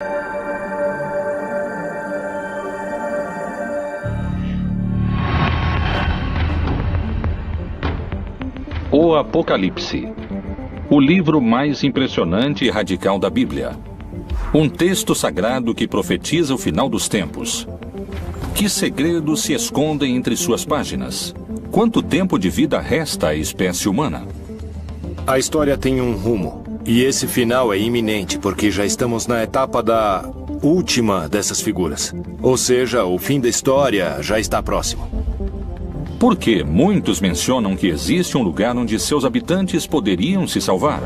O Apocalipse, o livro mais impressionante e radical da Bíblia. Um texto sagrado que profetiza o final dos tempos. Que segredos se escondem entre suas páginas? Quanto tempo de vida resta à espécie humana? A história tem um rumo, e esse final é iminente, porque já estamos na etapa da última dessas figuras. Ou seja, o fim da história já está próximo. Porque muitos mencionam que existe um lugar onde seus habitantes poderiam se salvar.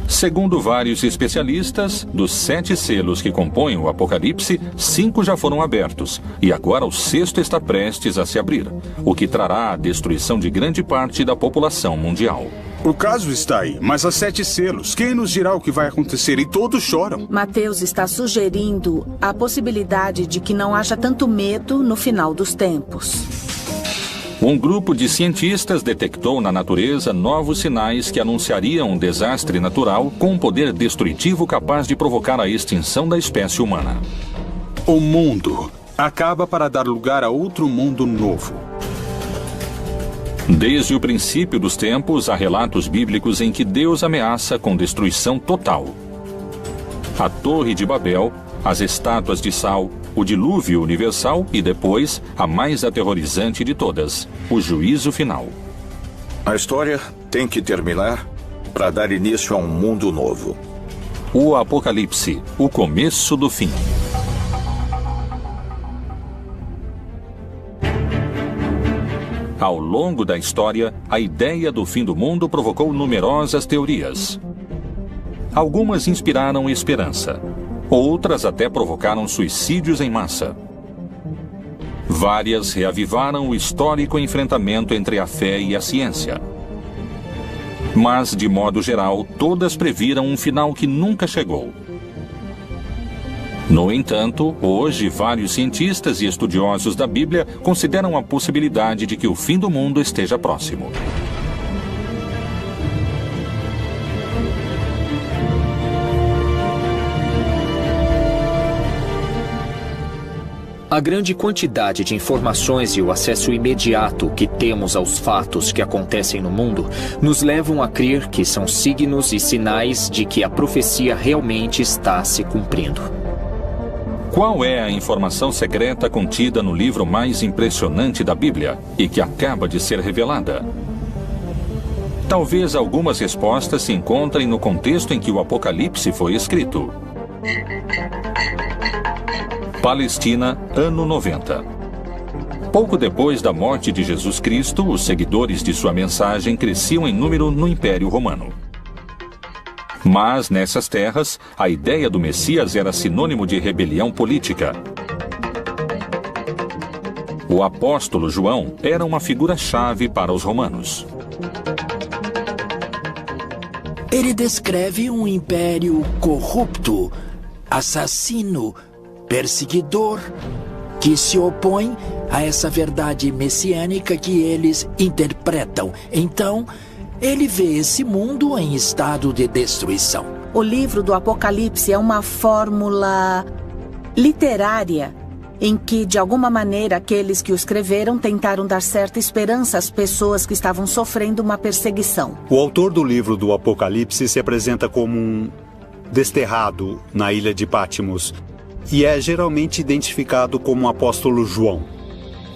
Segundo vários especialistas, dos 7 selos que compõem o Apocalipse, 5 já foram abertos, e agora o 6º está prestes a se abrir, o que trará a destruição de grande parte da população mundial. O caso está aí, mas há 7 selos. Quem nos dirá o que vai acontecer? E todos choram. Mateus está sugerindo a possibilidade de que não haja tanto medo no final dos tempos. Um grupo de cientistas detectou na natureza novos sinais que anunciariam um desastre natural com um poder destrutivo capaz de provocar a extinção da espécie humana. O mundo acaba para dar lugar a outro mundo novo. Desde o princípio dos tempos, há relatos bíblicos em que Deus ameaça com destruição total. A Torre de Babel, as estátuas de sal, o dilúvio universal e depois, a mais aterrorizante de todas, o juízo final. A história tem que terminar para dar início a um mundo novo. O Apocalipse, o começo do fim. Ao longo da história, a ideia do fim do mundo provocou numerosas teorias. Algumas inspiraram esperança. Outras até provocaram suicídios em massa. Várias reavivaram o histórico enfrentamento entre a fé e a ciência. Mas, de modo geral, todas previram um final que nunca chegou. No entanto, hoje, vários cientistas e estudiosos da Bíblia consideram a possibilidade de que o fim do mundo esteja próximo. A grande quantidade de informações e o acesso imediato que temos aos fatos que acontecem no mundo nos levam a crer que são signos e sinais de que a profecia realmente está se cumprindo. Qual é a informação secreta contida no livro mais impressionante da Bíblia e que acaba de ser revelada? Talvez algumas respostas se encontrem no contexto em que o Apocalipse foi escrito. Palestina, ano 90. Pouco depois da morte de Jesus Cristo, os seguidores de sua mensagem cresciam em número no Império Romano. Mas, nessas terras, a ideia do Messias era sinônimo de rebelião política. O apóstolo João era uma figura-chave para os romanos. Ele descreve um império corrupto, assassino, perseguidor, que se opõe a essa verdade messiânica que eles interpretam. Então, ele vê esse mundo em estado de destruição. O livro do Apocalipse é uma fórmula literária em que, de alguma maneira, aqueles que o escreveram tentaram dar certa esperança às pessoas que estavam sofrendo uma perseguição. O autor do livro do Apocalipse se apresenta como um desterrado na ilha de Patmos e é geralmente identificado como o apóstolo João.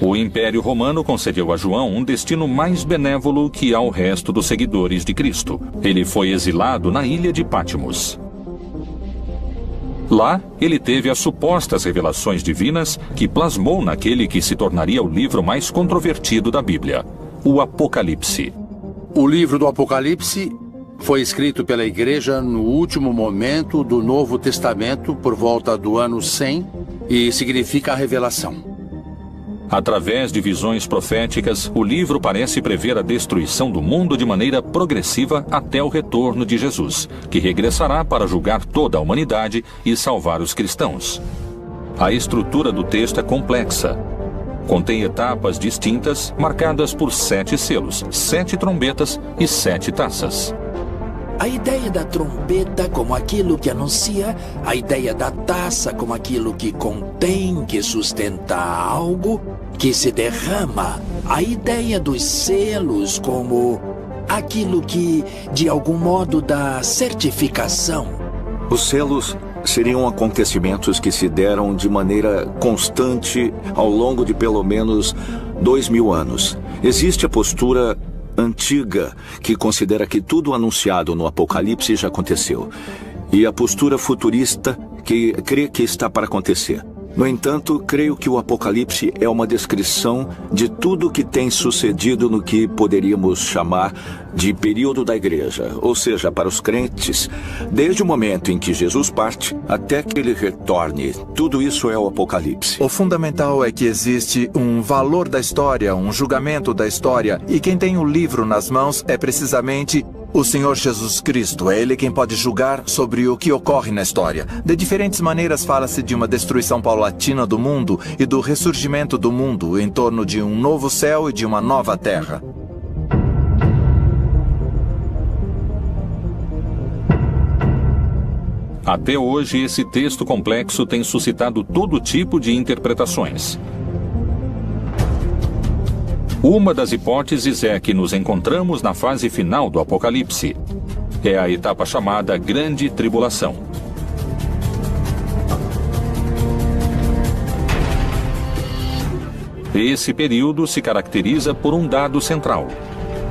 O Império Romano concedeu a João um destino mais benévolo que ao resto dos seguidores de Cristo. Ele foi exilado na ilha de Patmos. Lá, ele teve as supostas revelações divinas que plasmou naquele que se tornaria o livro mais controvertido da Bíblia, o Apocalipse. O livro do Apocalipse foi escrito pela Igreja no último momento do Novo Testamento, por volta do ano 100, e significa a revelação. Através de visões proféticas, o livro parece prever a destruição do mundo de maneira progressiva até o retorno de Jesus, que regressará para julgar toda a humanidade e salvar os cristãos. A estrutura do texto é complexa. Contém etapas distintas, marcadas por 7 selos, 7 trombetas e 7 taças. A ideia da trombeta como aquilo que anuncia, a ideia da taça como aquilo que contém, que sustenta algo, que se derrama, a ideia dos selos como aquilo que, de algum modo, dá certificação. Os selos seriam acontecimentos que se deram de maneira constante ao longo de pelo menos 2000 anos. Existe a postura antiga, que considera que tudo anunciado no Apocalipse já aconteceu, e a postura futurista, que crê que está para acontecer. No entanto, creio que o Apocalipse é uma descrição de tudo o que tem sucedido no que poderíamos chamar de período da igreja, ou seja, para os crentes, desde o momento em que Jesus parte até que ele retorne. Tudo isso é o Apocalipse. O fundamental é que existe um valor da história, um julgamento da história, e quem tem o livro nas mãos é precisamente o Senhor Jesus Cristo. É Ele quem pode julgar sobre o que ocorre na história. De diferentes maneiras fala-se de uma destruição paulatina do mundo e do ressurgimento do mundo em torno de um novo céu e de uma nova terra. Até hoje, esse texto complexo tem suscitado todo tipo de interpretações. Uma das hipóteses é que nos encontramos na fase final do Apocalipse. É a etapa chamada Grande Tribulação. Esse período se caracteriza por um dado central: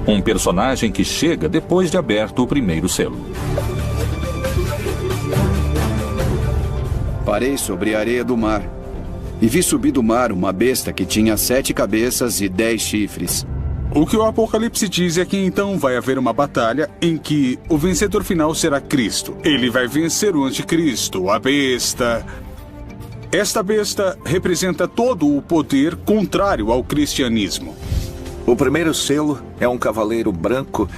um personagem que chega depois de aberto o primeiro selo. Parei sobre a areia do mar, e vi subir do mar uma besta que tinha 7 cabeças e 10 chifres. O que o Apocalipse diz é que então vai haver uma batalha em que o vencedor final será Cristo. Ele vai vencer o anticristo, a besta. Esta besta representa todo o poder contrário ao cristianismo. O primeiro selo é um cavaleiro branco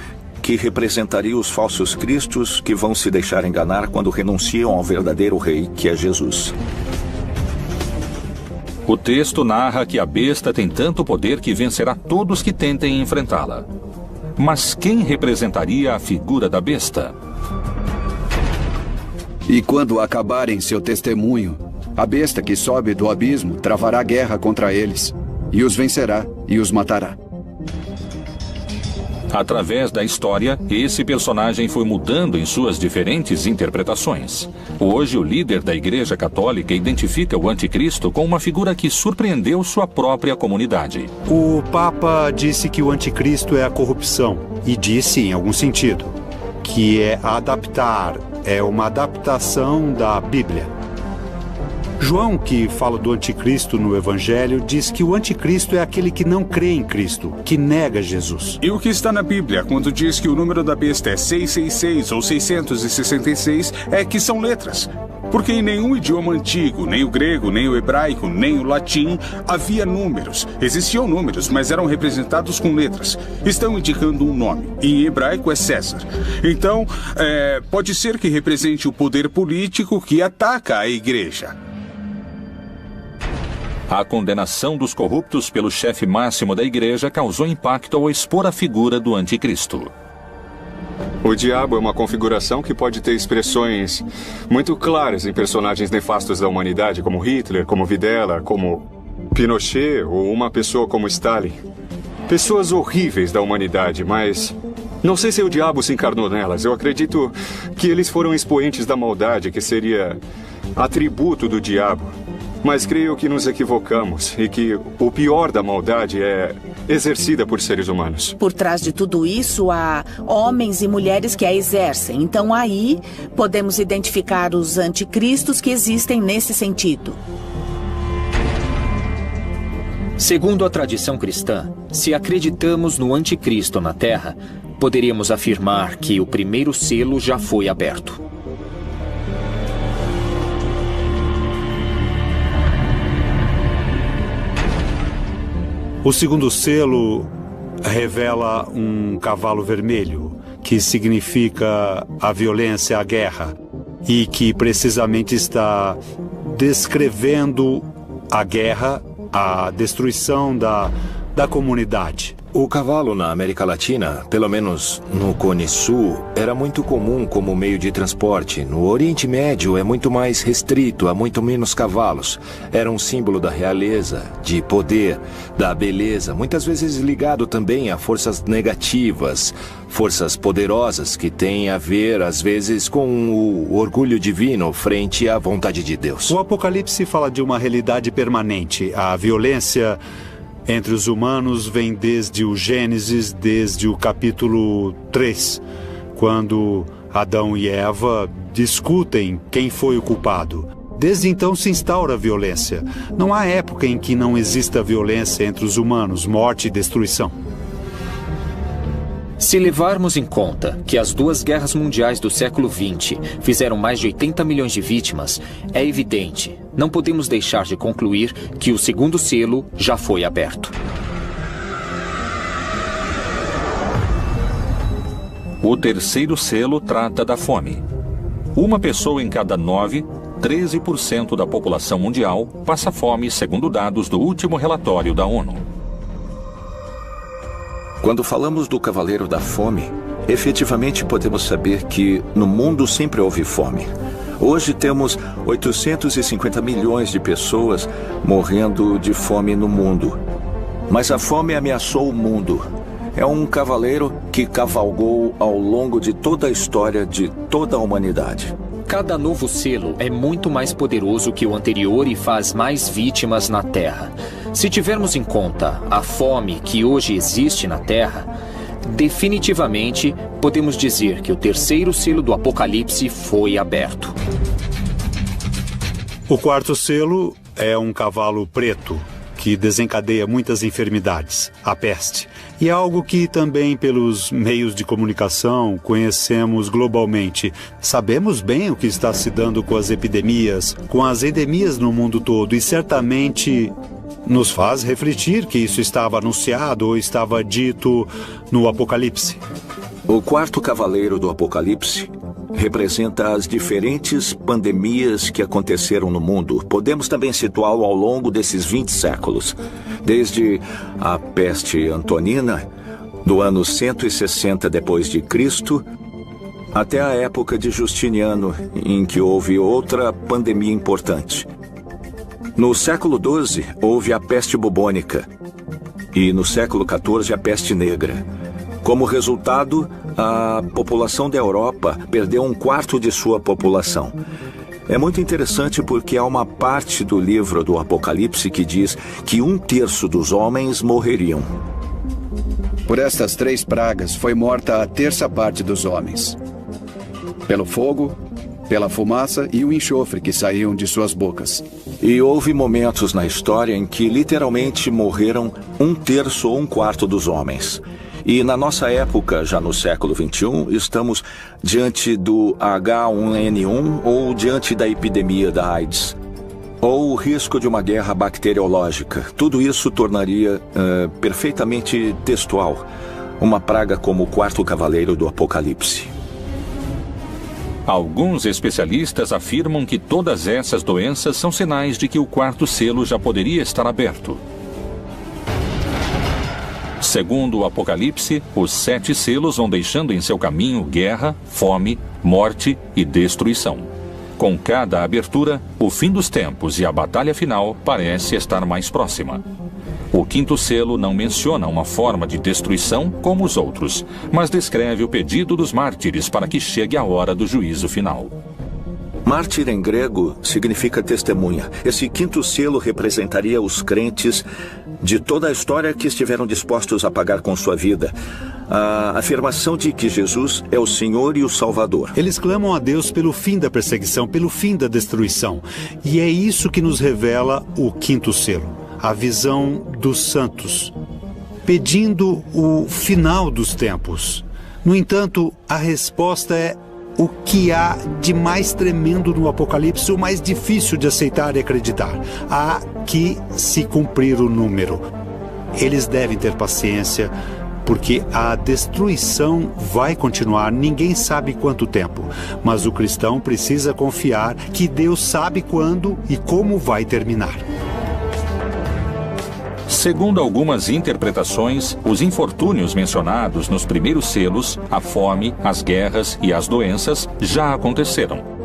que representaria os falsos cristos que vão se deixar enganar quando renunciam ao verdadeiro rei, que é Jesus. O texto narra que a besta tem tanto poder que vencerá todos que tentem enfrentá-la. Mas quem representaria a figura da besta? E quando acabarem seu testemunho, a besta que sobe do abismo travará guerra contra eles, e os vencerá e os matará. Através da história, esse personagem foi mudando em suas diferentes interpretações. Hoje, o líder da Igreja Católica identifica o anticristo com uma figura que surpreendeu sua própria comunidade. O Papa disse que o anticristo é a corrupção, e disse, em algum sentido, que é adaptar, é uma adaptação da Bíblia. João, que fala do anticristo no Evangelho, diz que o anticristo é aquele que não crê em Cristo, que nega Jesus. E o que está na Bíblia, quando diz que o número da besta é 666 ou 666, é que são letras. Porque em nenhum idioma antigo, nem o grego, nem o hebraico, nem o latim, havia números. Existiam números, mas eram representados com letras. Estão indicando um nome. E em hebraico é César. Então, pode ser que represente o poder político que ataca a igreja. A condenação dos corruptos pelo chefe máximo da igreja causou impacto ao expor a figura do anticristo. O diabo é uma configuração que pode ter expressões muito claras em personagens nefastos da humanidade, como Hitler, como Videla, como Pinochet ou uma pessoa como Stalin. Pessoas horríveis da humanidade, mas não sei se o diabo se encarnou nelas. Eu acredito que eles foram expoentes da maldade, que seria atributo do diabo. Mas creio que nos equivocamos e que o pior da maldade é exercida por seres humanos. Por trás de tudo isso, há homens e mulheres que a exercem. Então aí podemos identificar os anticristos que existem nesse sentido. Segundo a tradição cristã, se acreditamos no anticristo na Terra, poderíamos afirmar que o primeiro selo já foi aberto. O segundo selo revela um cavalo vermelho, que significa a violência, a guerra, e que precisamente está descrevendo a guerra, a destruição da comunidade. O cavalo na América Latina, pelo menos no Cone Sul, era muito comum como meio de transporte. No Oriente Médio é muito mais restrito, há muito menos cavalos. Era um símbolo da realeza, de poder, da beleza, muitas vezes ligado também a forças negativas, forças poderosas que têm a ver, às vezes, com o orgulho divino frente à vontade de Deus. O Apocalipse fala de uma realidade permanente. A violência entre os humanos vem desde o Gênesis, desde o capítulo 3, quando Adão e Eva discutem quem foi o culpado. Desde então se instaura a violência. Não há época em que não exista violência entre os humanos, morte e destruição. Se levarmos em conta que as duas guerras mundiais do século XX fizeram mais de 80 milhões de vítimas, é evidente, não podemos deixar de concluir que o segundo selo já foi aberto. O terceiro selo trata da fome. Uma pessoa em cada 9, 13% da população mundial, passa fome, segundo dados do último relatório da ONU. Quando falamos do Cavaleiro da Fome, efetivamente podemos saber que no mundo sempre houve fome. Hoje temos 850 milhões de pessoas morrendo de fome no mundo. Mas a fome ameaçou o mundo. É um cavaleiro que cavalgou ao longo de toda a história de toda a humanidade. Cada novo selo é muito mais poderoso que o anterior e faz mais vítimas na Terra. Se tivermos em conta a fome que hoje existe na Terra, definitivamente podemos dizer que o terceiro selo do Apocalipse foi aberto. O quarto selo é um cavalo preto, que desencadeia muitas enfermidades, a peste. E é algo que também pelos meios de comunicação conhecemos globalmente. Sabemos bem o que está se dando com as epidemias, com as endemias no mundo todo, e certamente nos faz refletir que isso estava anunciado ou estava dito no Apocalipse. O quarto cavaleiro do Apocalipse representa as diferentes pandemias que aconteceram no mundo. Podemos também situá-lo ao longo desses 20 séculos. Desde a peste antonina, do ano 160 depois de Cristo, até a época de Justiniano, em que houve outra pandemia importante. No século XII, houve a peste bubônica e no século XIV a peste negra. Como resultado, a população da Europa perdeu 1/4 de sua população. É muito interessante porque há uma parte do livro do Apocalipse que diz que 1/3 dos homens morreriam. Por estas 3 pragas foi morta a 1/3 parte dos homens. Pelo fogo, pela fumaça e o enxofre que saíam de suas bocas. E houve momentos na história em que literalmente morreram 1/3 ou 1/4 dos homens. E na nossa época, já no século XXI, estamos diante do H1N1 ou diante da epidemia da AIDS. Ou o risco de uma guerra bacteriológica. Tudo isso tornaria perfeitamente textual uma praga como o quarto cavaleiro do Apocalipse. Alguns especialistas afirmam que todas essas doenças são sinais de que o quarto selo já poderia estar aberto. Segundo o Apocalipse, os 7 selos vão deixando em seu caminho guerra, fome, morte e destruição. Com cada abertura, o fim dos tempos e a batalha final parece estar mais próxima. O quinto selo não menciona uma forma de destruição como os outros, mas descreve o pedido dos mártires para que chegue a hora do juízo final. Mártir em grego significa testemunha. Esse quinto selo representaria os crentes de toda a história que estiveram dispostos a pagar com sua vida. A afirmação de que Jesus é o Senhor e o Salvador. Eles clamam a Deus pelo fim da perseguição, pelo fim da destruição. E é isso que nos revela o quinto selo, a visão dos santos, pedindo o final dos tempos. No entanto, a resposta é o que há de mais tremendo no Apocalipse, o mais difícil de aceitar e acreditar. Há que se cumprir o número. Eles devem ter paciência, porque a destruição vai continuar, ninguém sabe quanto tempo. Mas o cristão precisa confiar que Deus sabe quando e como vai terminar. Segundo algumas interpretações, os infortúnios mencionados nos primeiros selos, a fome, as guerras e as doenças, já aconteceram.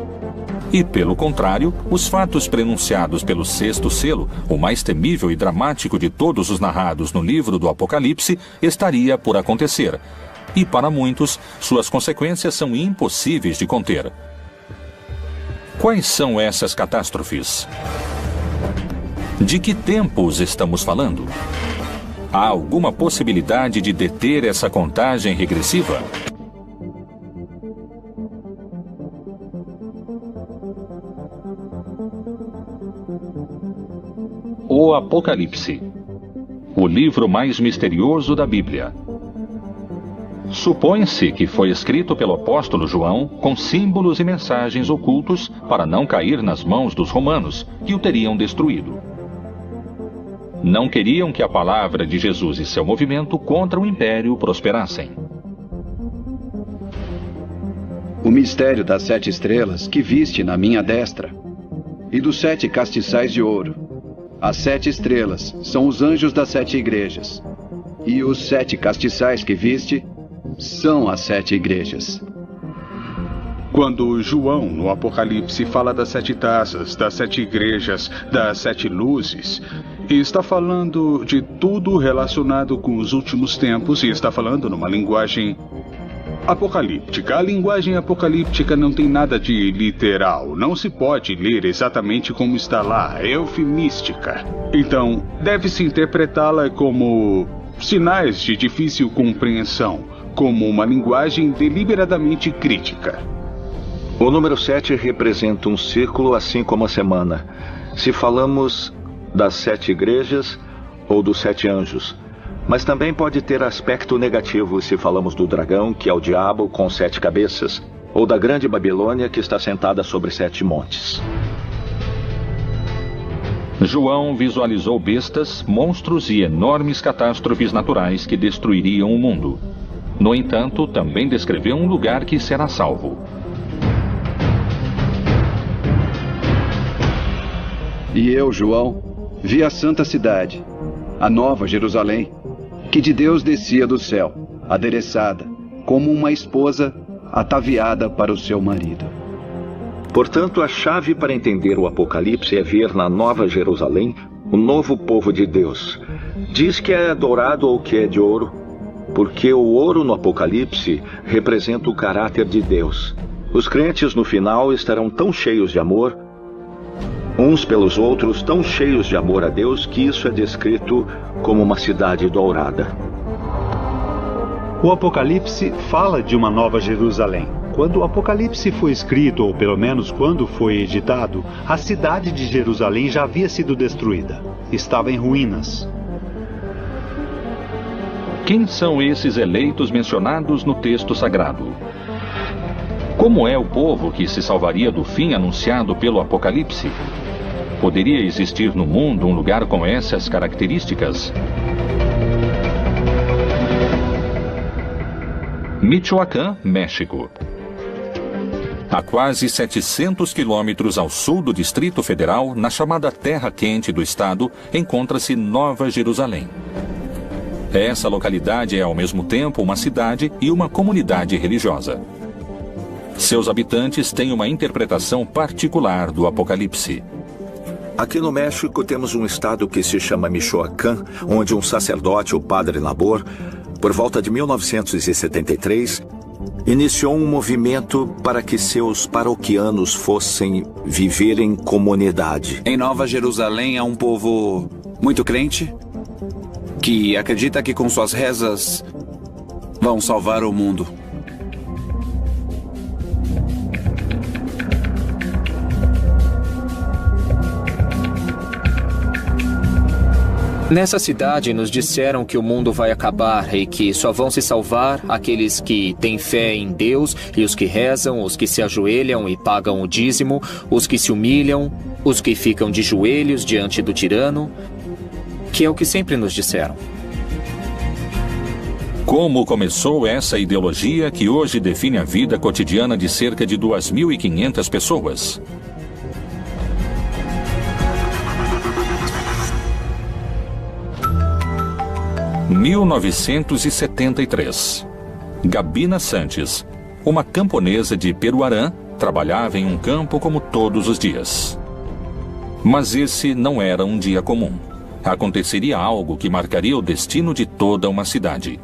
E, pelo contrário, os fatos prenunciados pelo sexto selo, o mais temível e dramático de todos os narrados no livro do Apocalipse, estaria por acontecer. E, para muitos, suas consequências são impossíveis de conter. Quais são essas catástrofes? De que tempos estamos falando? Há alguma possibilidade de deter essa contagem regressiva? O Apocalipse, o livro mais misterioso da Bíblia. Supõe-se que foi escrito pelo apóstolo João com símbolos e mensagens ocultos para não cair nas mãos dos romanos, que o teriam destruído. Não queriam que a palavra de Jesus e seu movimento contra o império prosperassem. O mistério das 7 estrelas que viste na minha destra e dos 7 castiçais de ouro. As 7 estrelas são os anjos das 7 igrejas, e os 7 castiçais que viste são as 7 igrejas. Quando João, no Apocalipse, fala das 7 taças, das 7 igrejas, das 7 luzes, está falando de tudo relacionado com os últimos tempos e está falando numa linguagem apocalíptica. A linguagem apocalíptica não tem nada de literal, não se pode ler exatamente como está lá, é eufemística. Então, deve-se interpretá-la como sinais de difícil compreensão, como uma linguagem deliberadamente crítica. O número 7 representa um círculo, assim como a semana. Se falamos das 7 igrejas ou dos 7 anjos, mas também pode ter aspecto negativo se falamos do dragão, que é o diabo com 7 cabeças, ou da grande Babilônia, que está sentada sobre 7 montes. João visualizou bestas, monstros e enormes catástrofes naturais que destruiriam o mundo. No entanto, também descreveu um lugar que será salvo. E eu, João, vi a santa cidade, a nova Jerusalém, que de Deus descia do céu, adereçada, como uma esposa ataviada para o seu marido. Portanto, a chave para entender o Apocalipse é ver na Nova Jerusalém o novo povo de Deus. Diz que é dourado ou que é de ouro, porque o ouro no Apocalipse representa o caráter de Deus. Os crentes no final estarão tão cheios de amor, uns pelos outros, tão cheios de amor a Deus, que isso é descrito como uma cidade dourada. O Apocalipse fala de uma nova Jerusalém. Quando o Apocalipse foi escrito, ou pelo menos quando foi editado, a cidade de Jerusalém já havia sido destruída. Estava em ruínas. Quem são esses eleitos mencionados no texto sagrado? Como é o povo que se salvaria do fim anunciado pelo Apocalipse? Poderia existir no mundo um lugar com essas características? Michoacán, México. A quase 700 quilômetros ao sul do Distrito Federal, na chamada Terra Quente do estado, encontra-se Nova Jerusalém. Essa localidade é ao mesmo tempo uma cidade e uma comunidade religiosa. Seus habitantes têm uma interpretação particular do Apocalipse. Aqui no México temos um estado que se chama Michoacán, onde um sacerdote, o Padre Labor, por volta de 1973, iniciou um movimento para que seus paroquianos fossem viver em comunidade. Em Nova Jerusalém há um povo muito crente que acredita que com suas rezas vão salvar o mundo. Nessa cidade nos disseram que o mundo vai acabar e que só vão se salvar aqueles que têm fé em Deus e os que rezam, os que se ajoelham e pagam o dízimo, os que se humilham, os que ficam de joelhos diante do tirano, que é o que sempre nos disseram. Como começou essa ideologia que hoje define a vida cotidiana de cerca de 2.500 pessoas? 1973. Gabina Sanches, uma camponesa de Peruarã, trabalhava em um campo como todos os dias. Mas esse não era um dia comum. Aconteceria algo que marcaria o destino de toda uma cidade.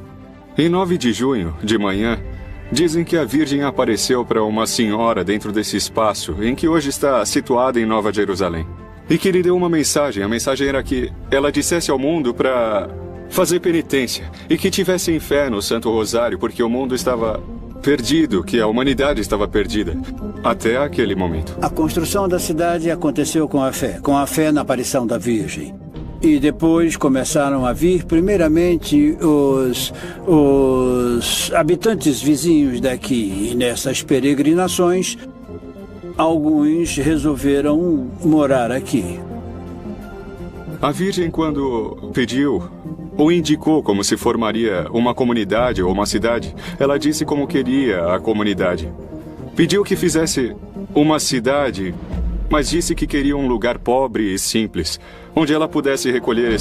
Em 9 de junho, de manhã, dizem que a Virgem apareceu para uma senhora dentro desse espaço em que hoje está situada em Nova Jerusalém. E que lhe deu uma mensagem. A mensagem era que ela dissesse ao mundo para fazer penitência e que tivessem fé no Santo Rosário, porque o mundo estava perdido, que a humanidade estava perdida, até aquele momento. A construção da cidade aconteceu com a fé na aparição da Virgem. E depois começaram a vir, primeiramente, os habitantes vizinhos daqui. E nessas peregrinações, alguns resolveram morar aqui. A Virgem, quando pediu ou indicou como se formaria uma comunidade ou uma cidade, ela disse como queria a comunidade. Pediu que fizesse uma cidade, mas disse que queria um lugar pobre e simples, onde ela pudesse recolher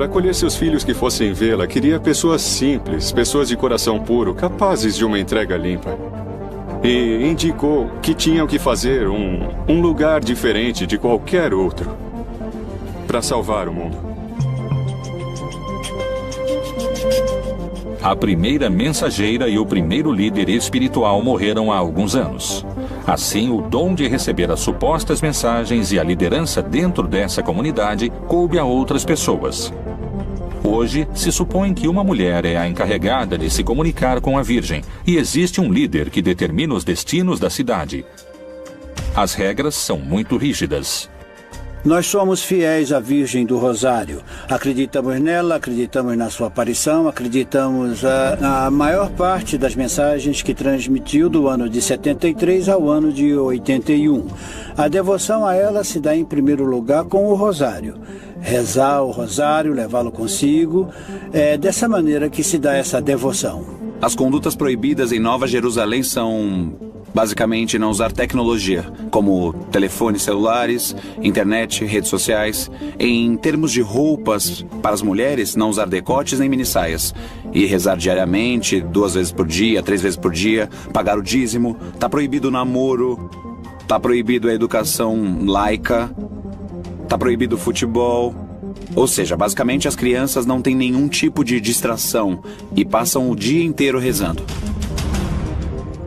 acolher seus filhos que fossem vê-la. Queria pessoas simples, pessoas de coração puro, capazes de uma entrega limpa. E indicou que tinham que fazer um lugar diferente de qualquer outro para salvar o mundo. A primeira mensageira e o primeiro líder espiritual morreram há alguns anos. Assim, o dom de receber as supostas mensagens e a liderança dentro dessa comunidade coube a outras pessoas. Hoje, se supõe que uma mulher é a encarregada de se comunicar com a Virgem e existe um líder que determina os destinos da cidade. As regras são muito rígidas. Nós somos fiéis à Virgem do Rosário. Acreditamos nela, acreditamos na sua aparição, acreditamos na maior parte das mensagens que transmitiu do ano de 73 ao ano de 81. A devoção a ela se dá em primeiro lugar com o Rosário. Rezar o Rosário, levá-lo consigo, é dessa maneira que se dá essa devoção. As condutas proibidas em Nova Jerusalém são basicamente não usar tecnologia, como telefones celulares, internet, redes sociais. Em termos de roupas, para as mulheres, não usar decotes nem minissaias. E rezar diariamente, 2 vezes por dia, 3 vezes por dia, pagar o dízimo. Tá proibido o namoro, tá proibido a educação laica, tá proibido o futebol. Ou seja, basicamente as crianças não têm nenhum tipo de distração e passam o dia inteiro rezando.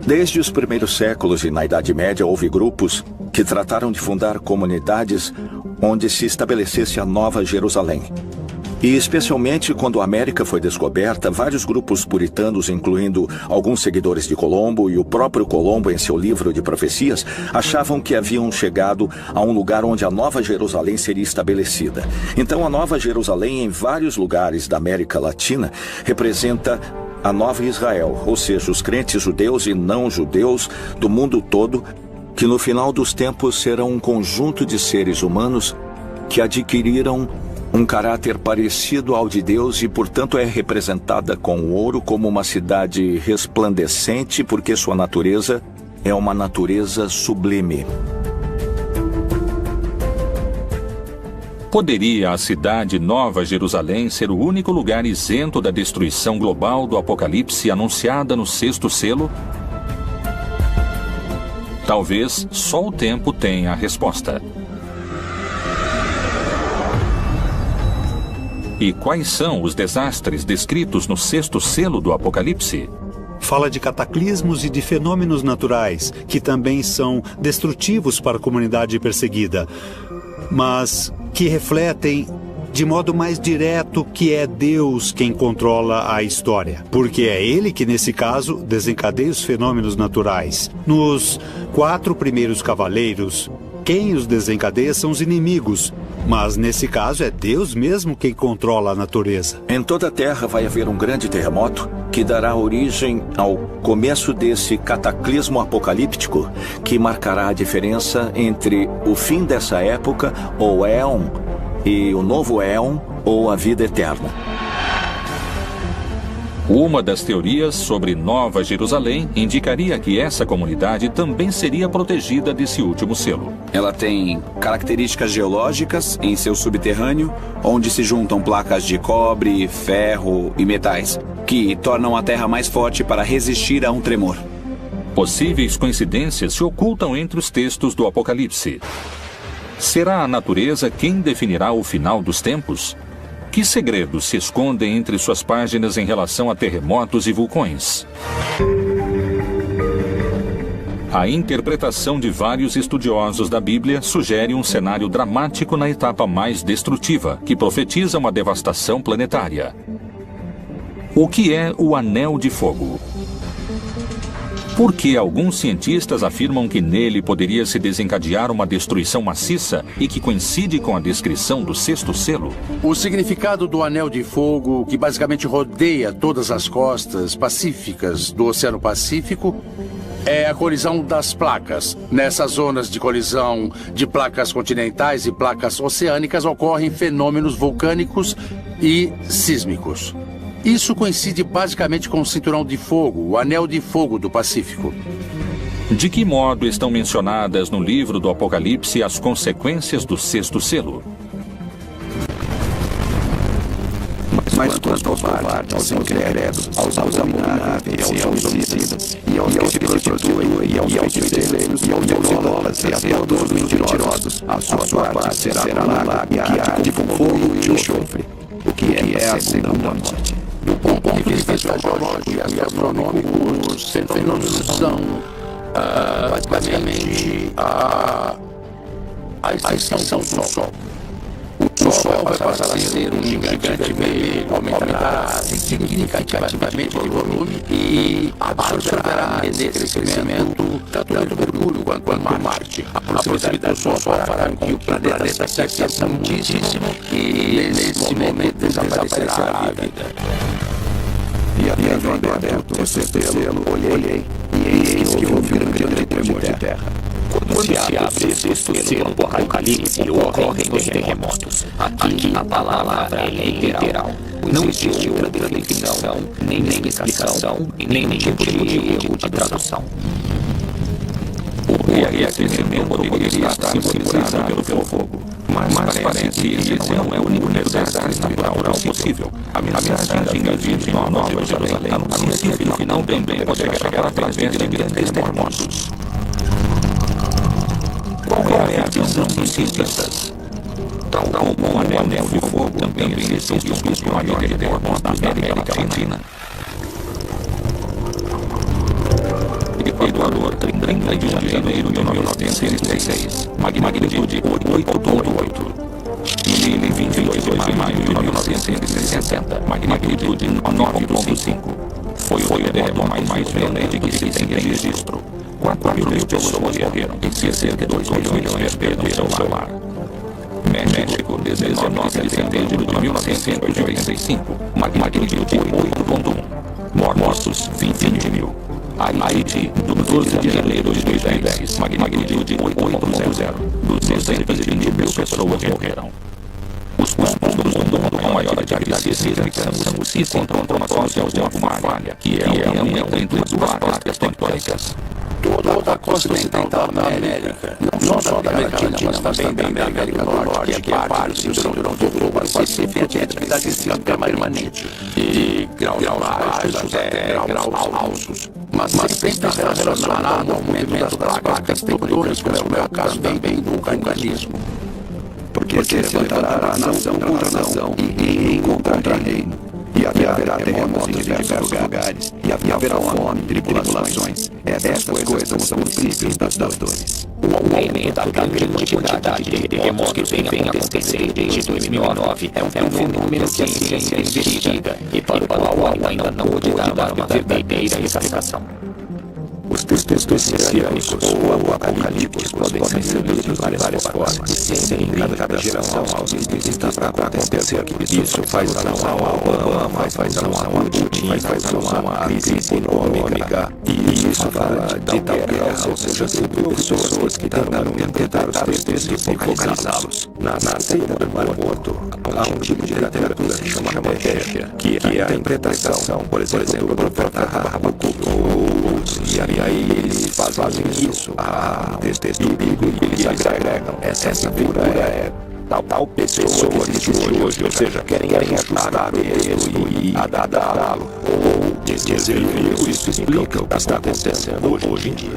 Desde os primeiros séculos e na Idade Média houve grupos que trataram de fundar comunidades onde se estabelecesse a Nova Jerusalém. E especialmente quando a América foi descoberta, vários grupos puritanos, incluindo alguns seguidores de Colombo e o próprio Colombo em seu livro de profecias, achavam que haviam chegado a um lugar onde a Nova Jerusalém seria estabelecida. Então a Nova Jerusalém em vários lugares da América Latina representa a Nova Israel, ou seja, os crentes judeus e não judeus do mundo todo, que no final dos tempos serão um conjunto de seres humanos que adquiriram um caráter parecido ao de Deus e, portanto, é representada com o ouro como uma cidade resplandecente, porque sua natureza é uma natureza sublime. Poderia a cidade Nova Jerusalém ser o único lugar isento da destruição global do Apocalipse anunciada no 6º selo? Talvez só o tempo tenha a resposta. E quais são os desastres descritos no 6º selo do Apocalipse? Fala de cataclismos e de fenômenos naturais, que também são destrutivos para a comunidade perseguida, mas que refletem de modo mais direto que é Deus quem controla a história. Porque é Ele que, nesse caso, desencadeia os fenômenos naturais. Nos 4 primeiros cavaleiros, quem os desencadeia são os inimigos. Mas, nesse caso, é Deus mesmo quem controla a natureza. Em toda a Terra vai haver um grande terremoto que dará origem ao começo desse cataclismo apocalíptico que marcará a diferença entre o fim dessa época, ou éon, e o novo éon, ou a vida eterna. Uma das teorias sobre Nova Jerusalém indicaria que essa comunidade também seria protegida desse último selo. Ela tem características geológicas em seu subterrâneo, onde se juntam placas de cobre, ferro e metais, que tornam a terra mais forte para resistir a um tremor. Possíveis coincidências se ocultam entre os textos do Apocalipse. Será a natureza quem definirá o final dos tempos? Que segredos se escondem entre suas páginas em relação a terremotos e vulcões? A interpretação de vários estudiosos da Bíblia sugere um cenário dramático na etapa mais destrutiva, que profetiza uma devastação planetária. O que é o Anel de Fogo? Por que alguns cientistas afirmam que nele poderia se desencadear uma destruição maciça e que coincide com a descrição do sexto selo? O significado do Anel de Fogo, que basicamente rodeia todas as costas pacíficas do Oceano Pacífico, é a colisão das placas. Nessas zonas de colisão de placas continentais e placas oceânicas ocorrem fenômenos vulcânicos e sísmicos. Isso coincide basicamente com o Cinturão de Fogo, o Anel de Fogo do Pacífico. De que modo estão mencionadas no livro do Apocalipse as consequências do sexto selo? Mas quanto aos covardes, aos incrédulos, aos abomináveis e aos homicidas, e aos que se prostituem, e aos feiticeiros, e aos idólatras, e a todos os mentirosos, a sua parte será no lago que arde com fogo e enxofre. O que é a segunda morte? Do ponto de vista geológico e astronômico, os fenômenos são basicamente a extinção do Sol. O Sol vai passar a ser um gigante vermelho, aumentará significativamente de volume e absorverá nesse crescimento tanto o Mercúrio quanto Marte. A proximidade do Sol fará com que o planeta se aqueça muitíssimo e nesse momento desaparecerá a vida. E havendo aberto o sexto selo, olhei, e eis que houve um grande tremor de terra. Quando se abre o sexto selo do Apocalipse, ocorrem terremotos. Aqui a palavra é literal. Não existe outra definição, nem explicação, nem tipo de erro de tradução. O reaquecimento poderia estar simbolizado pelo fogo, mas parece que esse não é o único desastre natural possível. A mensagem da Virgem à Nova Jerusalém anuncia que o final também poderá chegar através de grandes terremotos. Qual é a visão dos cientistas? Tal como o Anel de Fogo também existe um dos maiores terremotos da América Latina. Equador, 31 de janeiro de 1936, magnitude 8.8. Chile, 22 de maio de 1960, magnitude 9.5. Foi o terremoto mais violento que se tem registro. 4 mil pessoas morreram e cerca de 2 milhões perderam seu lar. México, 19 de setembro de 1985, magnitude 8.1. Mortos, 20 mil. Haiti, 12 de janeiro de 2010, magnitude 8.0. 220 mil pessoas morreram. Os pontos do mundo com maior atividade sísmica se encontram próximos de alguma falha, que é a união entre duas placas tectônicas. Toda a costa ocidental da América, não só da América Latina, mas também da América do Norte, que é parte do Cinturão do Fogo Pacífico, tem atividade sísmica permanente, e graus baixos até graus altos, mas sempre está relacionado ao movimento das placas tectônicas, como é o caso também do vulcanismo. Porque se levantará nação contra nação e contra reino. E haverá terremotos em diversos lugares. E haverá fome, tribulações. Essas coisas são os princípios das dores. O aumento da grande quantidade de terremotos que vem acontecer desde 2009 é um fenômeno que a ciência investiga e para o qual ainda não pôde dar uma verdadeira explicação. Os textos messiânicos ou o Apocalipse podem ser lidos de várias formas. Sempre em cada geração há os visitas para acontecer. Isso faz alusão ao Obama, faz alusão ao Putin, faz alusão à crise econômica. E isso fala de tal guerra, ou seja, de pessoas que tentaram interpretar os textos e focalizá-los. Na saída do Mar Morto, há um tipo de literatura chamada matéria, que é a interpretação, por exemplo, do profeta Habacuque. E aí eles fazem isso a texto bíblico e eles agregam. Essa figura é tal pessoa que existe hoje, ou seja, querem ajudar o texto e adaptá-lo. Ou dizer isso explica o que está acontecendo hoje em dia.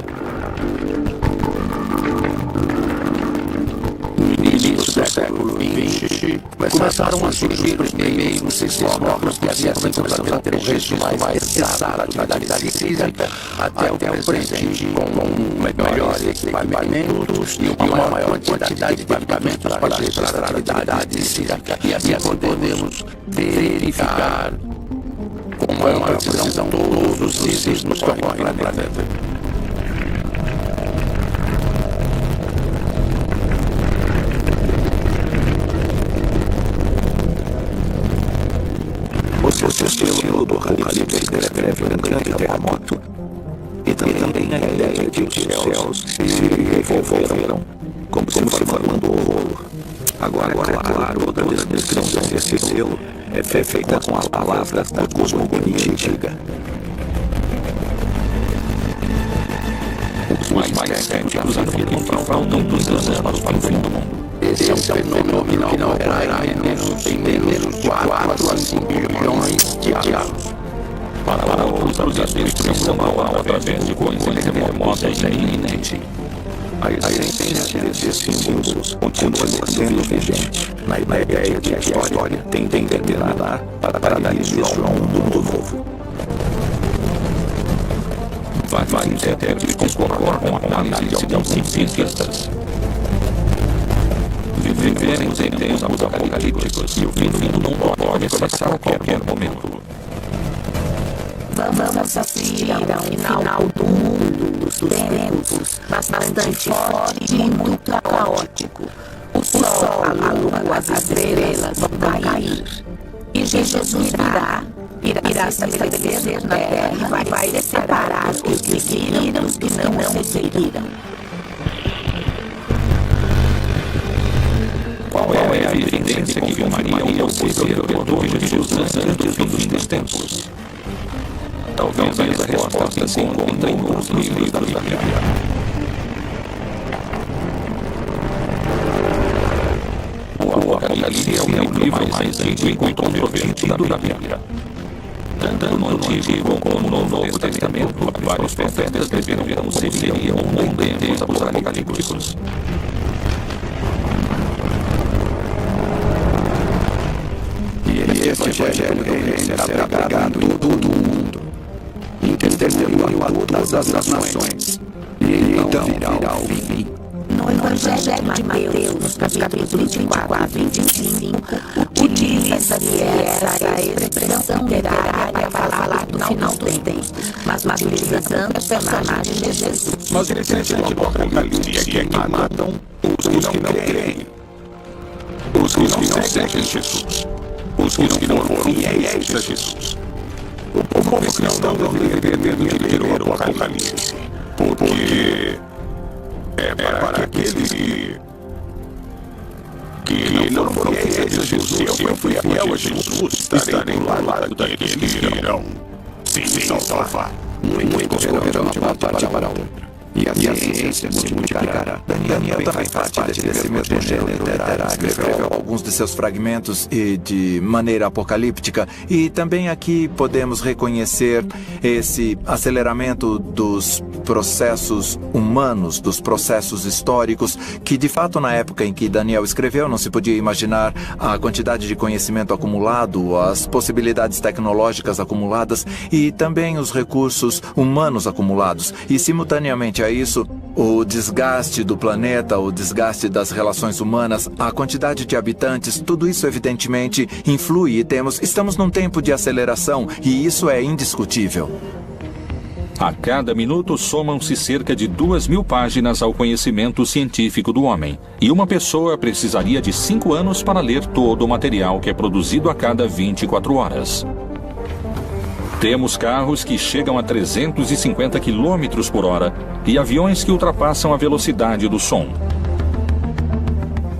No início do século XX, começaram a surgir os primeiros sismógrafos que haviam começado a ter um registro mais pesado da atividade sísmica até o presente, com melhores equipamentos e uma maior quantidade de equipamentos para registrar a atividade sísmica. E assim podemos verificar com maior precisão todos os sismos que ocorrem no planeta. O sistema do Apocalipse descreve um grande terremoto e também a ideia de que os céus se revolveram como se formando um rolo. Agora, claro, toda a descrição desse selo é feita com a palavra da cosmogonia antiga. Os mais céticos afirmam que faltam 200 anos para o fim do mundo. Esse é um fenômeno que não ocorrerá em menos de 4 a 5 bilhões de anos. Para outros, a destruição global através de coisas remotas é iminente. A essência desses símbolos continua sendo vigente na ideia de que a história tem de terminar para dar início a um mundo novo. Vários cientistas concordam com a análise de alguns cientistas. Vivemos em tempos apocalípticos e o fim do mundo não pode começar a qualquer momento. Vamos assistir ao final do mundo, dos tempos, bastante forte e muito caótico. O sol, a lua, as estrelas vão cair. E Jesus irá se estabelecer na terra e vai separar os que seguiram dos que não seguiram. Qual é a evidência que confirmaria o poder retorno de Jesus antes do fim dos tempos? Talvez a resposta se encontre nos livros da Bíblia. O Apocalipse é o livro mais antigo e controvertido da Bíblia. Tanto no Antigo como no Novo Testamento, vários profetas preveram como seria o mundo em tempos apocalípticos. E esse evangelho do reino será pregado em todo o mundo, em testemunho a todas as nações. E então virá o fim. No Evangelho de Mateus, nos capítulos 24 e 25, utiliza-se essa expressão literária para falar do final dos tempos, mas utilizando os personagens de Jesus. Mas o interessante do Apocalipse é que matam os que não creem, os que não seguem Jesus, os que não foram fiéis a Jesus. O povo cristão não deveria ter medo de ler o Apocalipse, porque é para aqueles que não foram fiéis a Jesus. Eu fui fiel a Jesus, estarei do lado daqueles que irão se salvar. Muitos correrão de uma parte para outra. E a ciência se multiplicará. Daniel também faz parte desse mesmo gênero literário. Escreveu alguns de seus fragmentos e de maneira apocalíptica. E também aqui podemos reconhecer esse aceleramento dos processos humanos, dos processos históricos, que de fato na época em que Daniel escreveu não se podia imaginar a quantidade de conhecimento acumulado, as possibilidades tecnológicas acumuladas e também os recursos humanos acumulados. E simultaneamente a isso, o desgaste do planeta, o desgaste das relações humanas, a quantidade de habitantes, tudo isso evidentemente influi e estamos num tempo de aceleração e isso é indiscutível. A cada minuto somam-se cerca de 2.000 páginas ao conhecimento científico do homem. E uma pessoa precisaria de 5 anos para ler todo o material que é produzido a cada 24 horas. Temos carros que chegam a 350 km por hora e aviões que ultrapassam a velocidade do som.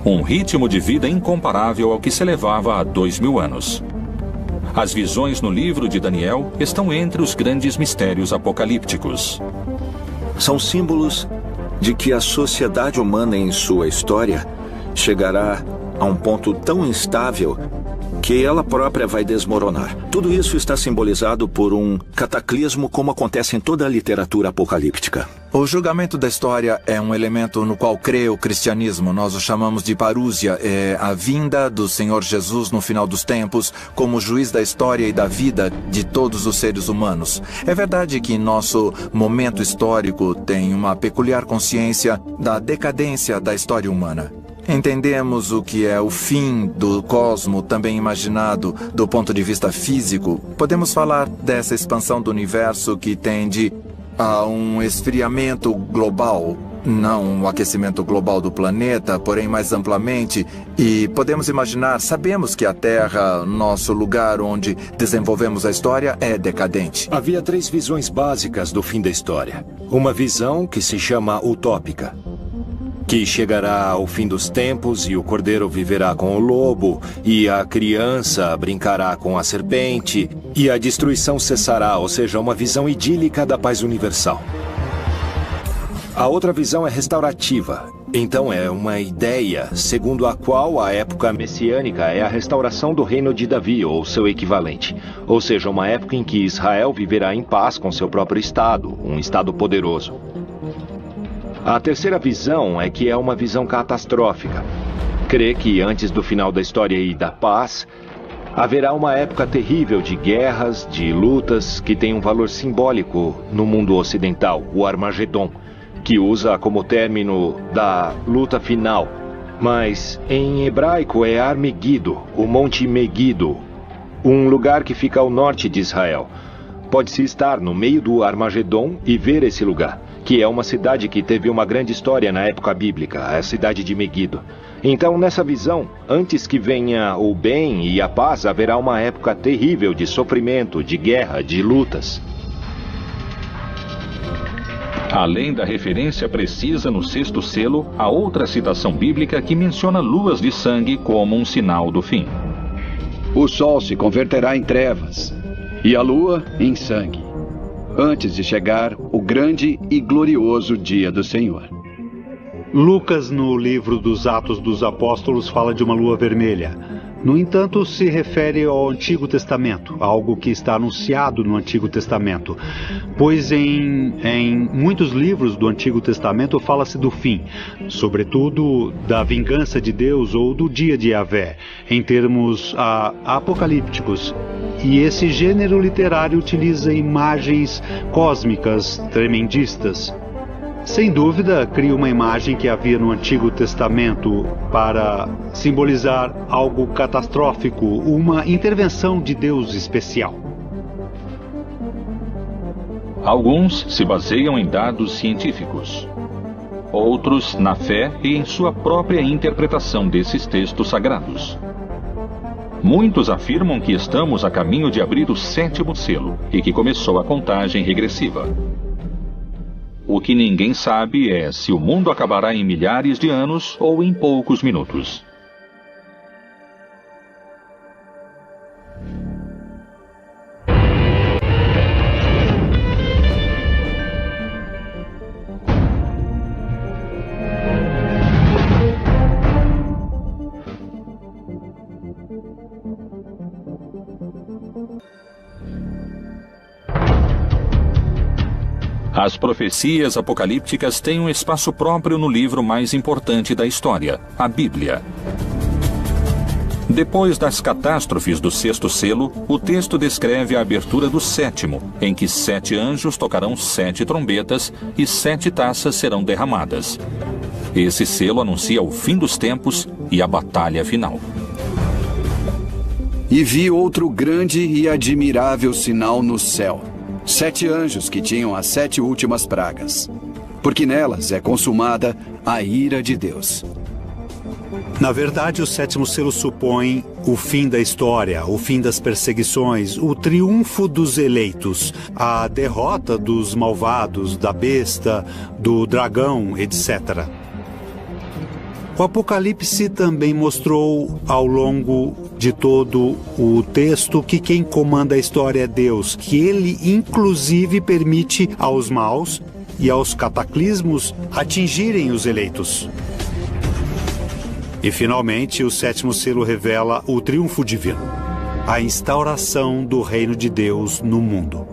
Um ritmo de vida incomparável ao que se levava há 2000 anos. As visões no livro de Daniel estão entre os grandes mistérios apocalípticos. São símbolos de que a sociedade humana em sua história chegará a um ponto tão instável que ela própria vai desmoronar. Tudo isso está simbolizado por um cataclismo como acontece em toda a literatura apocalíptica. O julgamento da história é um elemento no qual crê o cristianismo. Nós o chamamos de parúsia. É a vinda do Senhor Jesus no final dos tempos como juiz da história e da vida de todos os seres humanos. É verdade que nosso momento histórico tem uma peculiar consciência da decadência da história humana. Entendemos o que é o fim do cosmo, também imaginado do ponto de vista físico. Podemos falar dessa expansão do universo que tende a um esfriamento global, não um aquecimento global do planeta, porém mais amplamente. E podemos imaginar, sabemos que a Terra, nosso lugar onde desenvolvemos a história, é decadente. Havia 3 visões básicas do fim da história. Uma visão que se chama utópica, que chegará ao fim dos tempos e o cordeiro viverá com o lobo, e a criança brincará com a serpente, e a destruição cessará, ou seja, uma visão idílica da paz universal. A outra visão é restaurativa. Então é uma ideia segundo a qual a época messiânica é a restauração do reino de Davi, ou seu equivalente. Ou seja, uma época em que Israel viverá em paz com seu próprio estado, um estado poderoso. A terceira visão é que é uma visão catastrófica. Crê que antes do final da história e da paz, haverá uma época terrível de guerras, de lutas, que tem um valor simbólico no mundo ocidental, o Armagedon, que usa como término da luta final. Mas em hebraico é Armegido, o Monte Megido, um lugar que fica ao norte de Israel. Pode-se estar no meio do Armagedon e ver esse lugar, que é uma cidade que teve uma grande história na época bíblica, a cidade de Megido. Então, nessa visão, antes que venha o bem e a paz, haverá uma época terrível de sofrimento, de guerra, de lutas. Além da referência precisa no 6º selo, há outra citação bíblica que menciona luas de sangue como um sinal do fim. O sol se converterá em trevas e a lua em sangue, antes de chegar o grande e glorioso dia do Senhor. Lucas, no livro dos Atos dos Apóstolos, fala de uma lua vermelha. No entanto, se refere ao Antigo Testamento, algo que está anunciado no Antigo Testamento, pois em muitos livros do Antigo Testamento fala-se do fim, sobretudo da vingança de Deus ou do dia de Yahvé, em termos apocalípticos. E esse gênero literário utiliza imagens cósmicas tremendistas. Sem dúvida, cria uma imagem que havia no Antigo Testamento para simbolizar algo catastrófico, uma intervenção de Deus especial. Alguns se baseiam em dados científicos. Outros na fé e em sua própria interpretação desses textos sagrados. Muitos afirmam que estamos a caminho de abrir o 7º selo e que começou a contagem regressiva. O que ninguém sabe é se o mundo acabará em milhares de anos ou em poucos minutos. As profecias apocalípticas têm um espaço próprio no livro mais importante da história, a Bíblia. Depois das catástrofes do 6º selo, o texto descreve a abertura do 7º, em que 7 anjos tocarão 7 trombetas e 7 taças serão derramadas. Esse selo anuncia o fim dos tempos e a batalha final. E vi outro grande e admirável sinal no céu. 7 anjos que tinham as 7 últimas pragas, porque nelas é consumada a ira de Deus. Na verdade, o 7º selo supõe o fim da história, o fim das perseguições, o triunfo dos eleitos, a derrota dos malvados, da besta, do dragão, etc. O Apocalipse também mostrou ao longo de todo o texto que quem comanda a história é Deus, que ele inclusive permite aos maus e aos cataclismos atingirem os eleitos. E finalmente o sétimo selo revela o triunfo divino, a instauração do reino de Deus no mundo.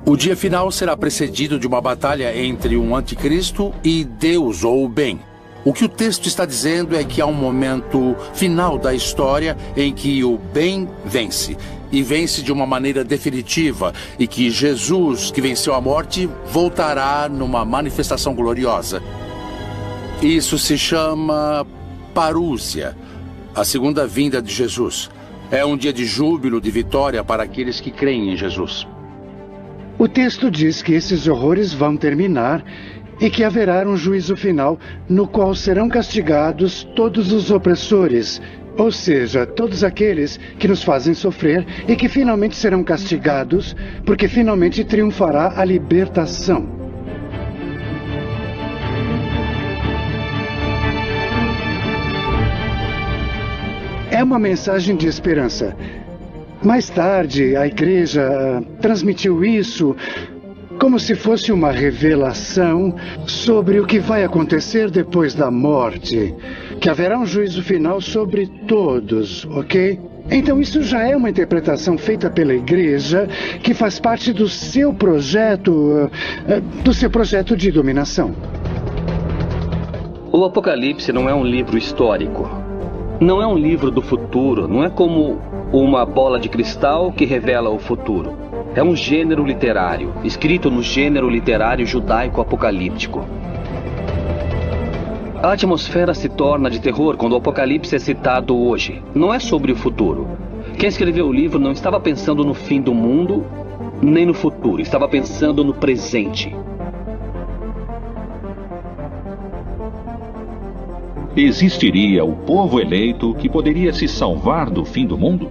O dia final será precedido de uma batalha entre um anticristo e Deus ou o bem. O que o texto está dizendo é que há um momento final da história em que o bem vence, e vence de uma maneira definitiva, e que Jesus, que venceu a morte, voltará numa manifestação gloriosa. Isso se chama parúzia, a segunda vinda de Jesus. É um dia de júbilo, de vitória para aqueles que creem em Jesus. O texto diz que esses horrores vão terminar e que haverá um juízo final no qual serão castigados todos os opressores, ou seja, todos aqueles que nos fazem sofrer, e que finalmente serão castigados porque finalmente triunfará a libertação. É uma mensagem de esperança. Mais tarde, a igreja transmitiu isso como se fosse uma revelação sobre o que vai acontecer depois da morte. Que haverá um juízo final sobre todos, ok? Então isso já é uma interpretação feita pela igreja que faz parte do seu projeto de dominação. O Apocalipse não é um livro histórico. Não é um livro do futuro. Não é como uma bola de cristal que revela o futuro. É um gênero literário, escrito no gênero literário judaico-apocalíptico. A atmosfera se torna de terror quando o Apocalipse é citado hoje. Não é sobre o futuro. Quem escreveu o livro não estava pensando no fim do mundo, nem no futuro. Estava pensando no presente. Existiria o povo eleito que poderia se salvar do fim do mundo?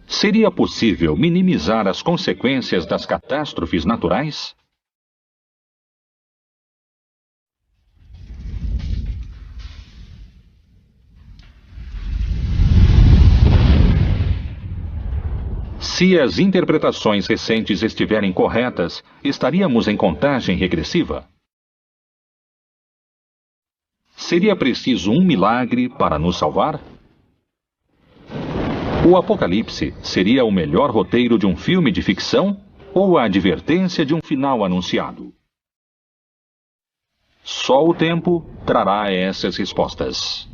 Seria possível minimizar as consequências das catástrofes naturais? Se as interpretações recentes estiverem corretas, estaríamos em contagem regressiva. Seria preciso um milagre para nos salvar? O Apocalipse seria o melhor roteiro de um filme de ficção ou a advertência de um final anunciado? Só o tempo trará essas respostas.